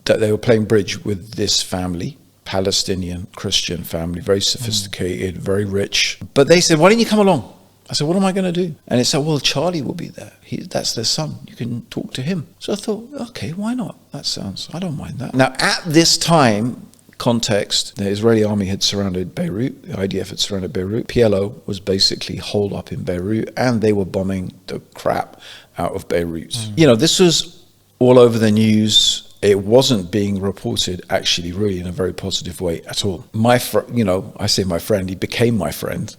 that they were playing bridge with this family, Palestinian Christian family, very sophisticated, very rich. But they said, why don't you come along? I said, what am I going to do? And it said, well, Charlie will be there. That's their son. You can talk to him. So I thought, okay, why not? I don't mind that. Now, at this time, context, the Israeli army had surrounded Beirut, the IDF had surrounded Beirut. PLO was basically holed up in Beirut, and they were bombing the crap out of Beirut. This was all over the news. It wasn't being reported actually really in a very positive way at all. I say my friend, he became my friend.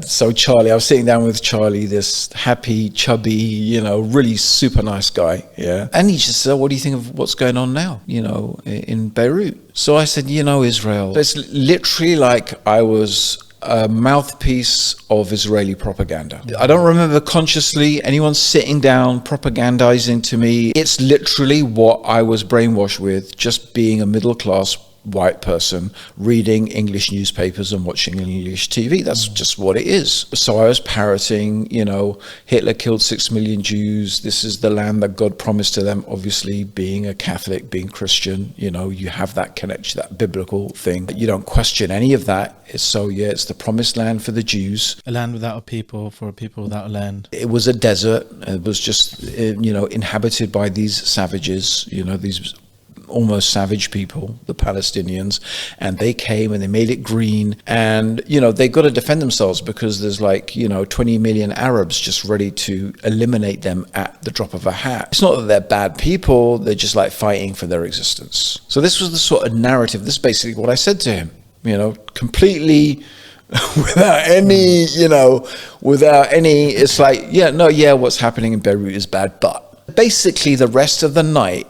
So Charlie, I was sitting down with Charlie, this happy, chubby, really super nice guy. Yeah. And he just said, what do you think of what's going on now, in Beirut? So I said, Israel. It's literally like I was a mouthpiece of Israeli propaganda. I don't remember consciously anyone sitting down propagandizing to me. It's literally what I was brainwashed with, just being a middle-class white person reading English newspapers and watching English TV. That's just what it is. So I was parroting, Hitler killed 6 million Jews. This is the land that God promised to them. Obviously, being a Catholic, being Christian, you have that connection, that biblical thing. You don't question any of that. It's the promised land for the Jews. A land without a people, for a people without a land. It was a desert. It was just, inhabited by these savages, these almost savage people, the Palestinians, and they came and they made it green, and they got to defend themselves because there's 20 million Arabs just ready to eliminate them at the drop of a hat. It's not that they're bad people, they're just fighting for their existence. So this was the sort of narrative. This is basically what I said to him, completely without any, it's what's happening in Beirut is bad, but basically the rest of the night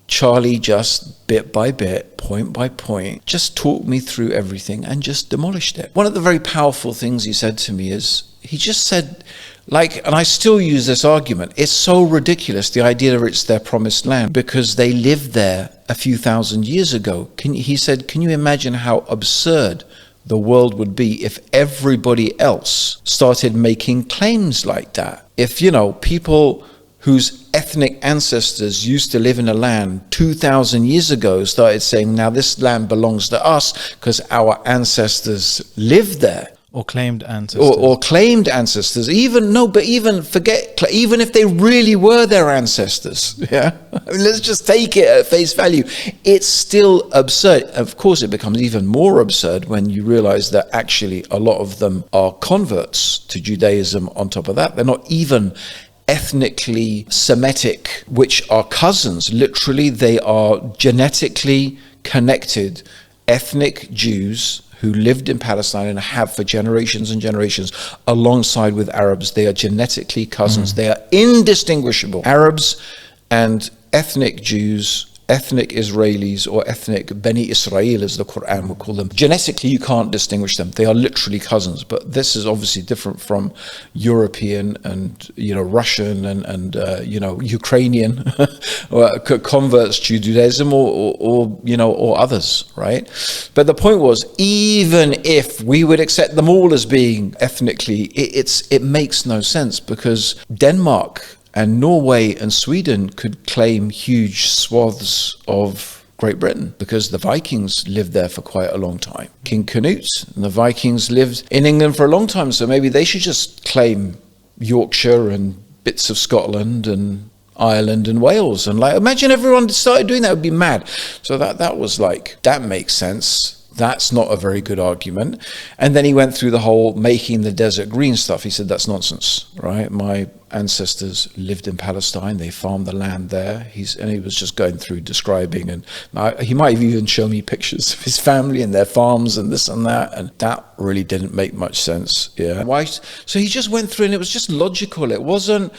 Charlie just bit by bit, point by point, just talked me through everything and just demolished it. One of the very powerful things he said to me is, he just said, and I still use this argument, it's so ridiculous, the idea that it's their promised land, because they lived there a few thousand years ago. He said, can you imagine how absurd the world would be if everybody else started making claims like that? If, people whose ethnic ancestors used to live in a land 2,000 years ago started saying, now this land belongs to us because our ancestors lived there. Or claimed ancestors. Or claimed ancestors. Even if they really were their ancestors. Yeah. Let's just take it at face value. It's still absurd. Of course, it becomes even more absurd when you realize that actually a lot of them are converts to Judaism on top of that. They're not even ethnically Semitic, which are cousins. Literally, they are genetically connected ethnic Jews who lived in Palestine and have for generations and generations alongside with Arabs. They are genetically cousins. They are indistinguishable. Arabs and ethnic Jews, ethnic Israelis, or ethnic Beni Israel, as the Quran would call them. Genetically, you can't distinguish them. They are literally cousins. But this is obviously different from European and Russian and Ukrainian converts to Judaism or others, right? But the point was, even if we would accept them all as being ethnically, it makes no sense, because Denmark and Norway and Sweden could claim huge swaths of Great Britain because the Vikings lived there for quite a long time. King Canute and the Vikings lived in England for a long time, so maybe they should just claim Yorkshire and bits of Scotland and Ireland and Wales. And imagine everyone started doing that, it would be mad. So that was that makes sense. That's not a very good argument. And then he went through the whole making the desert green stuff. He said, that's nonsense, right? My ancestors lived in Palestine. They farmed the land there. And he was just going through describing, and he might have even shown me pictures of his family and their farms and this and that. And that really didn't make much sense. Yeah. Why? So he just went through, and it was just logical. It wasn't,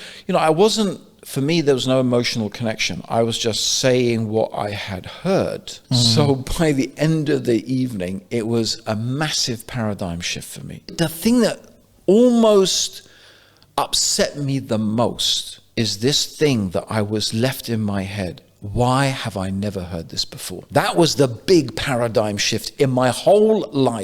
for me, there was no emotional connection. I was just saying what I had heard. So by the end of the evening, it was a massive paradigm shift for me. The thing that almost upset me the most is this thing that I was left in my head. Why have I never heard this before? That was the big paradigm shift in my whole life.